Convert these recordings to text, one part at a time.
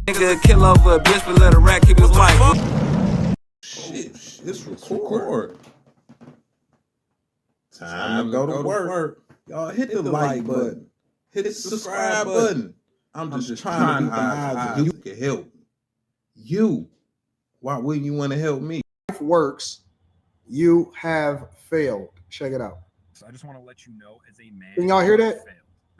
Nigga kill over a bitch, but let a rat keep his wife. Shit, it's record. Time to go to work. Y'all hit the like button. Hit the subscribe button. I'm just trying to be the eyes you can help. You. Why wouldn't you want to help me? Life works. You have failed. Check it out. So I just want to let you know, as a man, can y'all hear that?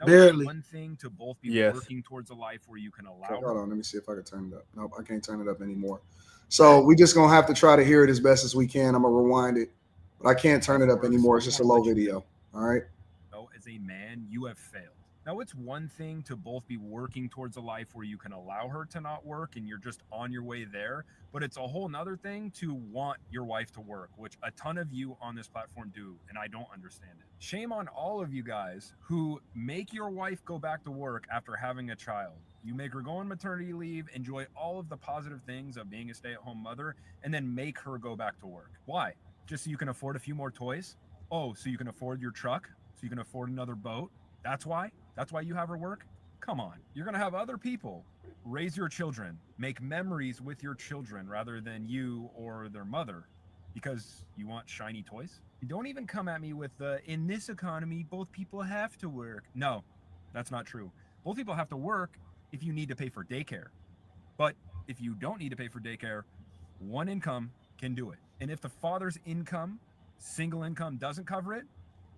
Barely. One thing to both be working towards a life where you can allow. Okay, hold on, let me see if I can turn it up. Nope, I can't turn it up anymore. So we just gonna have to try to hear it as best as we can. I'm gonna rewind it, but I can't turn it up anymore. It's just a low video. All right. No, as a man, you have failed. Now, it's one thing to both be working towards a life where you can allow her to not work and you're just on your way there, but it's a whole nother thing to want your wife to work, which a ton of you on this platform do, and I don't understand it. Shame on all of you guys who make your wife go back to work after having a child. You make her go on maternity leave, enjoy all of the positive things of being a stay-at-home mother, and then make her go back to work. Why? Just so you can afford a few more toys? Oh, so you can afford your truck? So you can afford another boat? That's why? That's why you have her work? Come on. You're going to have other people raise your children, make memories with your children rather than you or their mother because you want shiny toys? You don't even come at me with in this economy, both people have to work. No, that's not true. Both people have to work if you need to pay for daycare. But if you don't need to pay for daycare, one income can do it. And if the father's income, single income, doesn't cover it,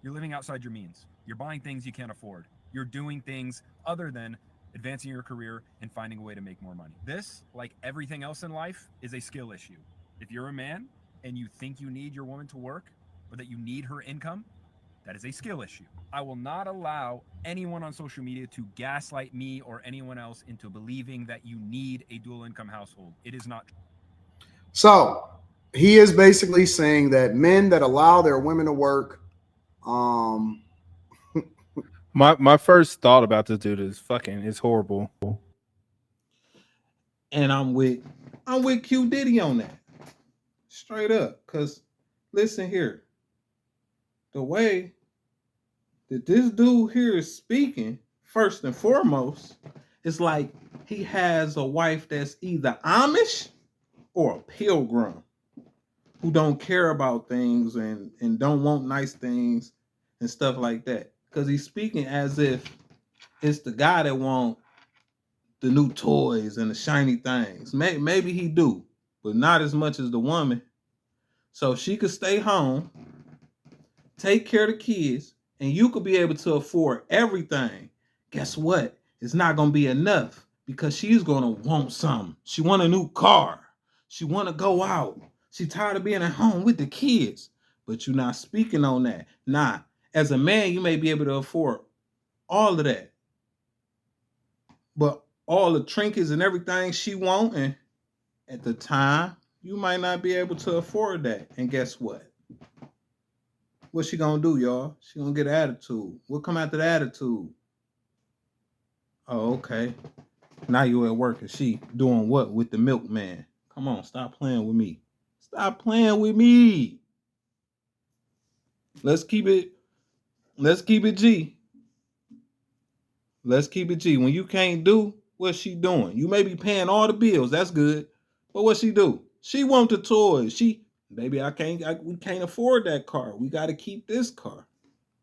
you're living outside your means. You're buying things you can't afford. You're doing things other than advancing your career and finding a way to make more money. This, like everything else in life, is a skill issue. If you're a man and you think you need your woman to work or that you need her income, that is a skill issue. I will not allow anyone on social media to gaslight me or anyone else into believing that you need a dual income household. It is not. So he is basically saying that men that allow their women to work, My first thought about this dude is it's horrible. And I'm with QDiddy on that. Straight up. Cause listen here. The way that this dude here is speaking, first and foremost, it's like he has a wife that's either Amish or a pilgrim who don't care about things and don't want nice things and stuff like that. Because he's speaking as if it's the guy that want the new toys and the shiny things. Maybe he do, but not as much as the woman. So she could stay home, take care of the kids, and you could be able to afford everything. Guess what? It's not going to be enough because she's going to want something. She want a new car. She want to go out. She tired of being at home with the kids. But you're not speaking on that. Nah, as a man, you may be able to afford all of that. But all the trinkets and everything she want, and at the time, you might not be able to afford that. And guess what? What's she gonna do, y'all? She gonna get an attitude. We'll come after the attitude. Oh, okay. Now you at work and she doing what with the milkman? Come on, stop playing with me. Stop playing with me. Let's keep it G. Let's keep it G. When you can't do, what's she doing? You may be paying all the bills. That's good. But what she do? She want the toys. Baby, we can't afford that car. We got to keep this car.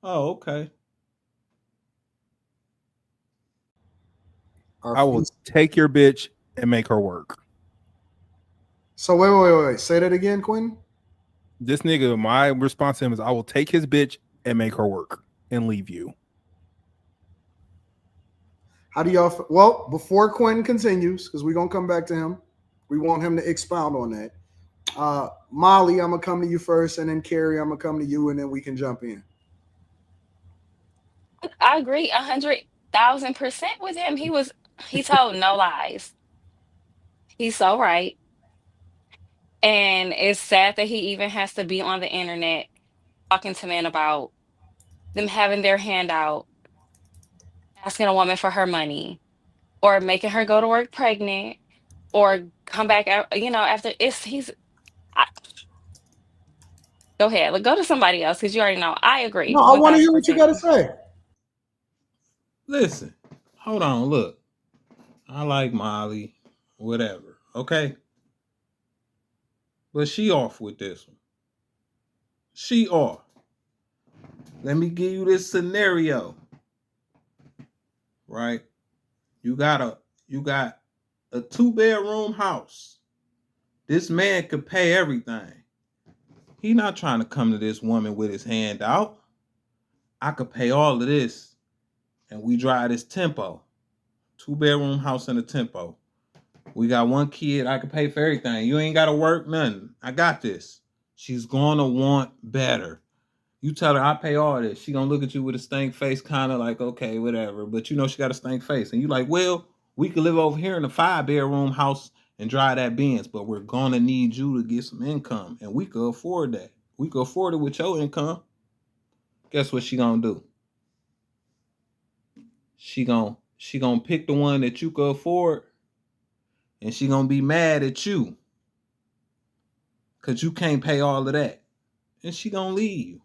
Oh, okay. I will take your bitch and make her work. So wait. Say that again, Quinn. This nigga, my response to him is I will take his bitch and make her work and leave you. How do y'all? Well, before Quinn continues, because we're gonna come back to him, we want him to expound on that. Molly, I'm gonna come to you first, and then Carrie, I'm gonna come to you, and then we can jump in. I agree 100,000% with him. He told no lies. He's so right. And it's sad that he even has to be on the internet talking to men about them having their hand out, asking a woman for her money, or making her go to work pregnant, or come back out, after go ahead. Go to somebody else because you already know. I agree. No, I want to hear what you got to say. Listen, hold on. Look, I like Molly. whatever. Okay. But she off with this one. She off. Let me give you this scenario. Right? You got a 2-bedroom house. This man could pay everything. He not trying to come to this woman with his hand out. I could pay all of this and we drive this tempo. 2-bedroom house in a tempo. We got 1 kid. I could pay for everything. You ain't got to work nothing. I got this. She's going to want better. You tell her I pay all this. She going to look at you with a stank face, kind of like, okay, whatever. But you know she got a stank face. And you like, well, we could live over here in a 5-bedroom house and drive that Benz, but we're going to need you to get some income. And we could afford that. We could afford it with your income. Guess what she going to do? She gonna pick the one that you could afford, and she gonna be mad at you because you can't pay all of that, and she gonna leave you.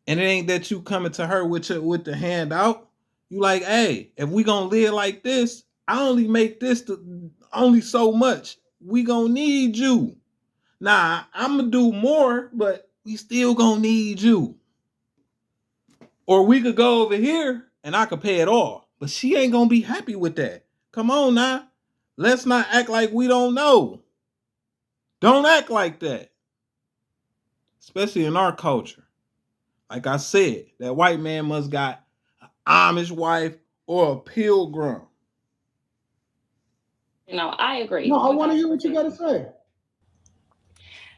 And it ain't that you coming to her with the hand out. You like, hey, if we gonna live like this, I only make this only so much. We gonna need you. Nah, I'm gonna do more, but we still gonna need you. Or we could go over here and I could pay it all. But she ain't gonna be happy with that. Come on now. Let's not act like we don't know. Don't act like that. Especially in our culture. Like I said, that white man must got an Amish wife or a pilgrim. I agree. No, I want to hear what you got to say.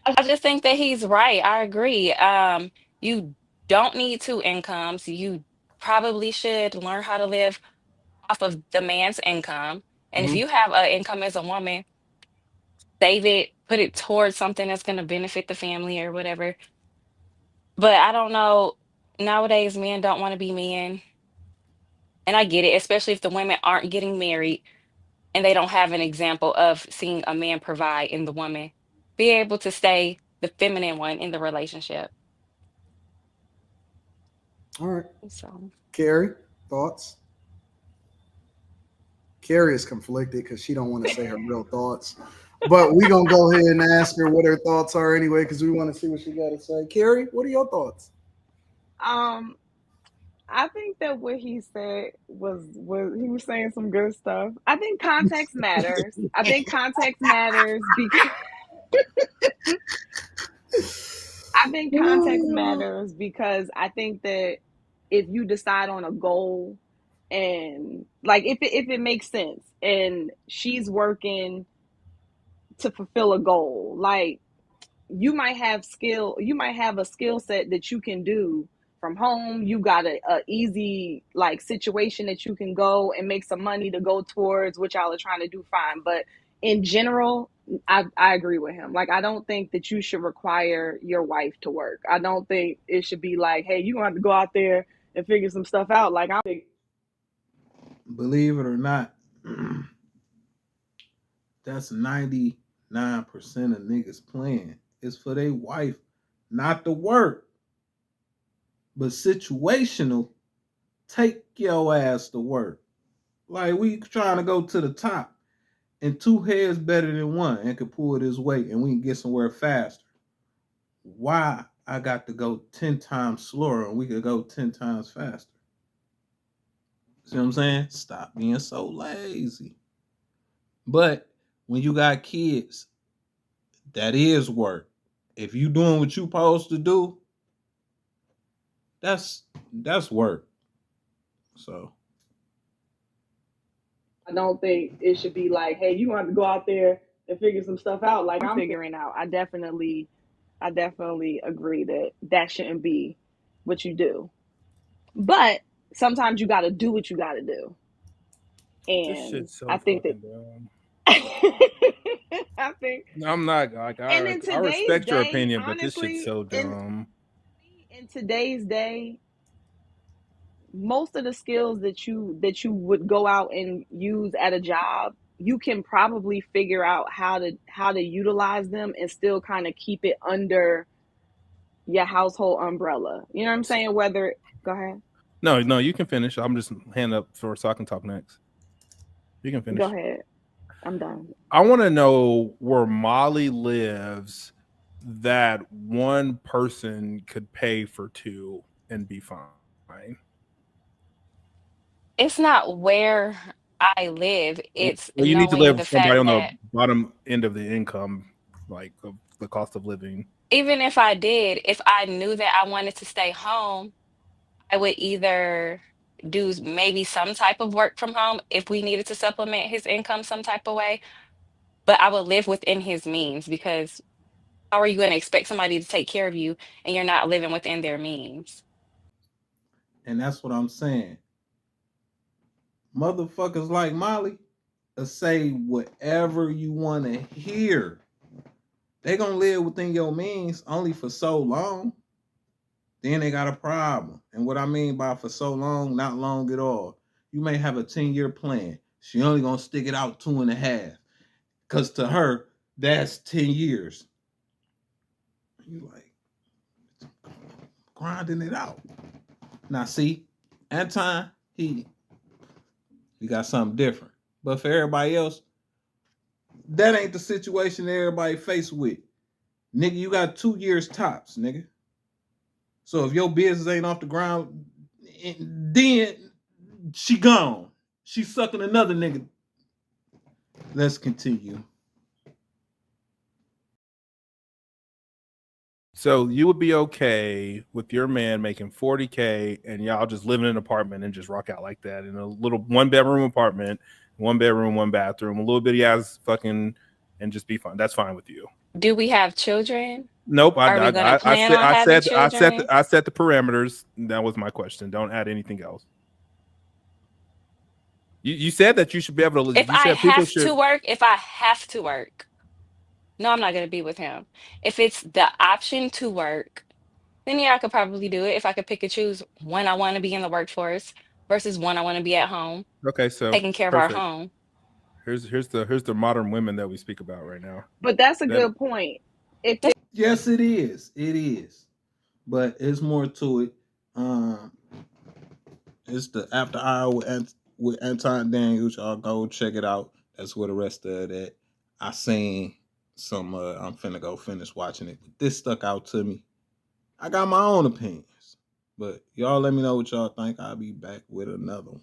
I just think that he's right. I agree. You don't need 2 incomes. You probably should learn how to live off of the man's income. And if Mhm. you have an income as a woman, save it, put it towards something that's going to benefit the family or whatever. But I don't know. Nowadays, men don't want to be men. And I get it, especially if the women aren't getting married and they don't have an example of seeing a man provide in the woman. Be able to stay the feminine one in the relationship. All right. So. Carrie, thoughts? Carrie is conflicted because she don't want to say her real thoughts. But we gonna go ahead and ask her what her thoughts are anyway, because we want to see what she got to say. Carrie, what are your thoughts? I think that what he said was he was saying some good stuff. I think context matters. I think context matters because I think context matters because I think that if you decide on a goal and like if it makes sense and she's working to fulfill a goal, like you might have a skill set that you can do from home. You got a easy like situation that you can go and make some money to go towards what y'all are trying to do, fine. But in general, I agree with him. Like I don't think that you should require your wife to work. I don't think it should be like, hey, you gonna have to go out there and figure some stuff out. Like I think Believe it or not, that's 99% of niggas plan. It's for their wife not to work. But situational, take your ass to work. Like we trying to go to the top. And 2 heads better than 1 and can pull this weight and we can get somewhere faster. Why I got to go 10 times slower and we could go 10 times faster? See what I'm saying? Stop being so lazy. But when you got kids, that is work. If you doing what you supposed to do, that's work. So I don't think it should be like, hey, you gonna have to go out there and figure some stuff out. Like I'm figuring out. I definitely agree that that shouldn't be what you do. But sometimes you got to do what you got to do. This And shit's so I think that fucking dumb. I think I'm not like and I in I today's respect your day, opinion, but this shit's honestly, so dumb. in today's day, most of the skills that you would go out and use at a job, you can probably figure out how to utilize them and still kind of keep it under your household umbrella. You know what I'm saying? Whether go ahead. No, you can finish. I'm just hand up for so I can talk next. You can finish. Go ahead. I'm done. I want to know where Molly lives that one person could pay for two and be fine. It's not where I live. It's Well, you need to knowing live the with somebody fact on the that bottom end of the income, like of the cost of living. even if I did, if I knew that I wanted to stay home, I would either do maybe some type of work from home if we needed to supplement his income some type of way, but I would live within his means because how are you going to expect somebody to take care of you and you're not living within their means? And that's what I'm saying. Motherfuckers like Molly will say whatever you want to hear. They gonna live within your means only for so long. Then they got a problem. And what I mean by for so long, not long at all. You may have a 10-year plan. She only gonna stick it out 2.5. Cause to her, that's 10 years. You like grinding it out. Now see, Anton, he got something different. But for everybody else, that ain't the situation that everybody faced with. Nigga, you got 2 years tops, nigga. So if your business ain't off the ground, then she gone. She sucking another nigga. Let's continue. So you would be okay with your man making 40K and y'all just living in an apartment and just rock out like that in a little 1-bedroom apartment, 1 bedroom, 1 bathroom, a little bitty ass fucking, and just be fine. That's fine with you. Do we have children? Nope. Are we going to plan on having children? I set the parameters. That was my question. Don't add anything else. You said that you should be able to. If You I said people have should. to work, if I have to work, no, I'm not going to be with him. If it's the option to work, then yeah, I could probably do it if I could pick and choose when I want to be in the workforce versus when I want to be at home, Okay, so taking care of our perfect. home. Here's the modern women that we speak about right now. But that's a That good point. If Yes, it is. It is. But it's more to it. It's the after hour with Anton Daniels. Y'all go check it out. That's where the rest of that. I seen some. I'm finna go finish watching it. But this stuck out to me. I got my own opinions, but y'all let me know what y'all think. I'll be back with another one.